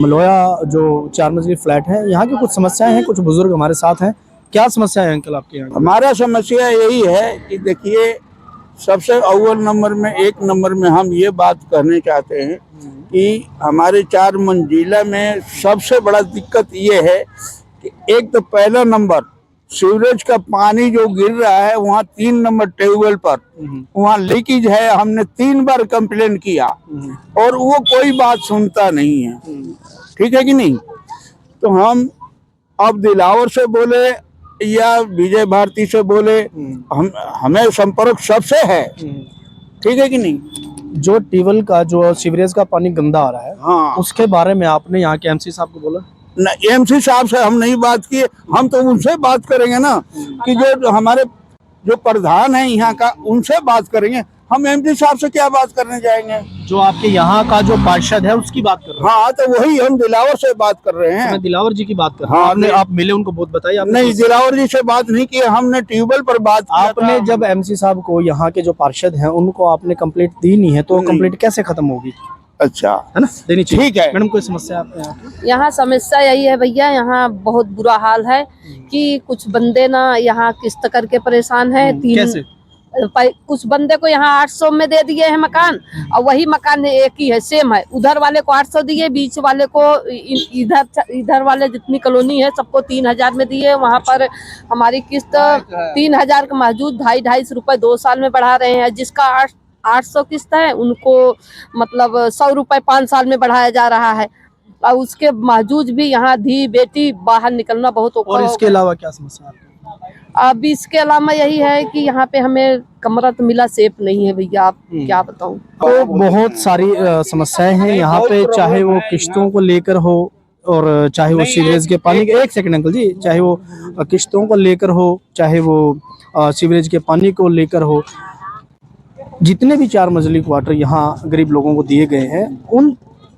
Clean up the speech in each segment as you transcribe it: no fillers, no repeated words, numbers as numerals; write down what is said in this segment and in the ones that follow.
मलोया जो 4 मंजिली फ्लैट है, यहाँ की कुछ समस्याएं हैं। कुछ बुजुर्ग हमारे साथ हैं। क्या समस्या है अंकल आपके यहाँ? हमारा समस्या यही है कि देखिए, सबसे अव्वल नंबर में, एक नंबर में हम ये बात कहने चाहते हैं कि हमारे 4 मंजिला में सबसे बड़ा दिक्कत ये है कि एक तो पहला नंबर सीवरेज का पानी जो गिर रहा है वहाँ 3 नंबर ट्यूबवेल पर वहाँ लीकेज है। हमने 3 बार कंप्लेन किया और वो कोई बात सुनता नहीं है। ठीक है कि नहीं? तो हम अब दिलावर से बोले या विजय भारती से बोले, हमें संपर्क सबसे है। ठीक है कि नहीं? जो ट्यूबवेल का जो सीवरेज का पानी गंदा आ रहा है, हाँ, उसके बारे में आपने यहाँ के एमसी साहब को बोला? न, एमसी साहब से हम नहीं बात किए। हम तो उनसे बात करेंगे ना, कि जो हमारे जो प्रधान है यहाँ का, उनसे बात करेंगे। हम एमसी साहब से क्या बात करने जाएंगे? जो आपके यहाँ का जो पार्षद है उसकी बात कर रहे हैं? हाँ, तो वही हम दिलावर से बात कर रहे हैं। मैं दिलावर जी की बात कर रहा हूँ। हाँ, आपने आप मिले उनको बहुत बताइए? नहीं, दिलावर जी से बात नहीं की, हमने ट्यूबवेल पर बात किया। आपने जब एमसी साहब को, यहाँ के जो पार्षद हैं, उनको आपने कंप्लेंट दी नहीं है, तो कंप्लेंट कैसे खत्म होगी? अच्छा, है ना, देनी चाहिए। ठीक है मैडम, कोई समस्या है आपके यहाँ? यहाँ समस्या यही है भैया, यहाँ बहुत बुरा हाल है कि कुछ बंदे ना यहाँ किस्त करके परेशान है। कैसे? कुछ बंदे को यहाँ 800 में दे दिए हैं मकान, और वही मकान एक ही है, सेम है। उधर वाले को 800 दिए, बीच वाले को इधर वाले जितनी कॉलोनी है सबको 3000 में दिए। वहाँ पर हमारी किस्त 3000 का मौजूद 250 रुपए 2 साल में बढ़ा रहे हैं। जिसका 800 किस्त है उनको मतलब 100 रुपए 5 साल में बढ़ाया जा रहा है। और उसके बावजूद भी यहाँ धी बेटी बाहर निकलना बहुत औखा। और इसके अलावा क्या समस्या है? अब इसके अलावा यही है कि यहाँ पे हमें कमरा तो मिला, सेफ नहीं है भैया। आप क्या बताऊं? तो बहुत सारी समस्याएं हैं यहाँ पे, चाहे वो किश्तों को लेकर हो और चाहे वो सीवरेज के पानी के, एक सेकंड अंकल जी, चाहे वो किश्तों को लेकर हो, चाहे वो सीवरेज के पानी को लेकर हो। जितने भी 4 मंजिली क्वार्टर यहाँ गरीब लोगों को दिए गए हैं, उन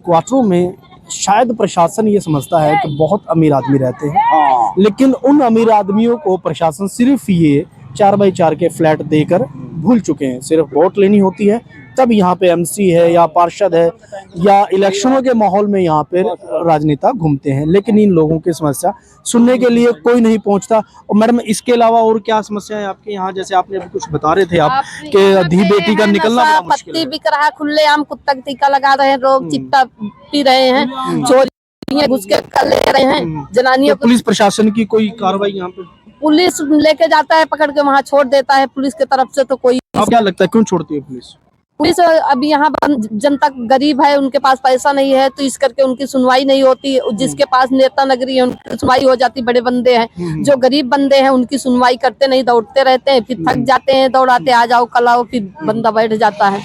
क्वार्टरों में शायद प्रशासन ये समझता है कि बहुत अमीर आदमी रहते हैं, लेकिन उन अमीर आदमियों को प्रशासन सिर्फ ये 4x4 के फ्लैट देकर भूल चुके हैं। सिर्फ वोट लेनी होती है तब यहाँ पे एमसी है या पार्षद है या इलेक्शनों के माहौल में यहाँ पे राजनेता घूमते हैं, लेकिन इन लोगों की समस्या सुनने के लिए कोई नहीं पहुँचता। और मैडम, इसके अलावा और क्या समस्या है आपके यहाँ? जैसे आपने अभी कुछ बता रहे थे आप कि धी बेटी का निकलना बड़ा मुश्किल है। पत्ती बिक रहा है, खुले आम कुत्ता टीका लगा रहे हैं लोग, चिट्टा पी रहे हैं, चोरी घुस के कर ले रहे हैं जनानियों। पुलिस प्रशासन की कोई कार्रवाई यहाँ पे? पुलिस लेके जाता है, पकड़ के वहाँ छोड़ देता है पुलिस की तरफ से। तो कोई, आप क्या लगता है क्यों छोड़ती है पुलिस? पुलिस अभी यहाँ जनता गरीब है, उनके पास पैसा नहीं है, तो इस करके उनकी सुनवाई नहीं होती। जिसके पास नेता नगरी है उनकी सुनवाई हो जाती। बड़े बंदे हैं, जो गरीब बंदे हैं उनकी सुनवाई करते नहीं, दौड़ते रहते हैं, फिर थक जाते हैं दौड़ाते, आ जाओ कल आओ, फिर बंदा बैठ जाता है।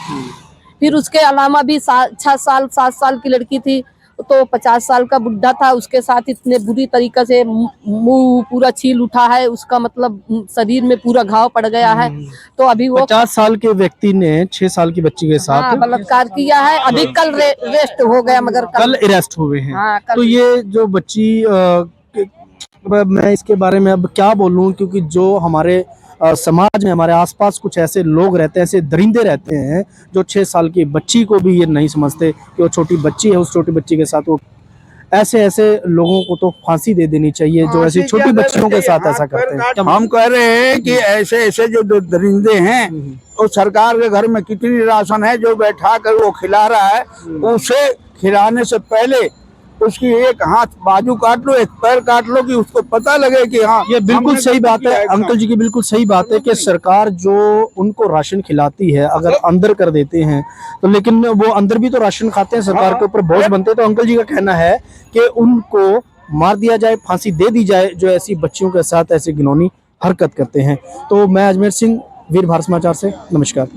फिर उसके अलावा भी 6 साल 7 साल की लड़की थी, तो 50 साल का बुढ़ा था, उसके साथ इतने बुरी तरीके से मुंह पूरा छील उठा है, उसका मतलब शरीर में पूरा घाव पड़ गया है। तो अभी वो 50 साल के व्यक्ति ने 6 साल की बच्ची के साथ बलात्कार किया है। अभी कल अरेस्ट हो गया, मगर कल अरेस्ट हुए हैं। हाँ, तो ये जो बच्ची मैं इसके बारे में अब क्या बोलूं, क्योंकि जो हमारे समाज में हमारे आसपास कुछ ऐसे लोग रहते हैं, ऐसे दरिंदे रहते हैं जो 6 साल की बच्ची को भी ये नहीं समझते कि वो छोटी बच्ची है। उस छोटी बच्ची के साथ वो ऐसे लोगों को तो फांसी दे देनी चाहिए जो ऐसी छोटी बच्चियों के साथ ऐसा करते हैं। हम कह रहे हैं कि ऐसे जो दरिंदे हैं, वो सरकार के घर में कितनी राशन है जो बैठा कर वो खिला रहा है, उसे खिलाने से पहले उसकी एक हाथ बाजू काट लो, एक पैर काट लो, कि उसको पता लगे कि हाँ, ये बिल्कुल सही बात है अंकल जी की, बिल्कुल सही बात है कि सरकार जो उनको राशन खिलाती है अगर अंदर कर देते हैं तो, लेकिन वो अंदर भी तो राशन खाते हैं, सरकार के ऊपर बोझ बनते हैं। तो अंकल जी का कहना है कि उनको मार दिया जाए, फांसी दे दी जाए जो ऐसी बच्चियों के साथ ऐसी घिनौनी हरकत करते हैं। तो मैं अजमेर सिंह, वीर भारत समाचार से, नमस्कार।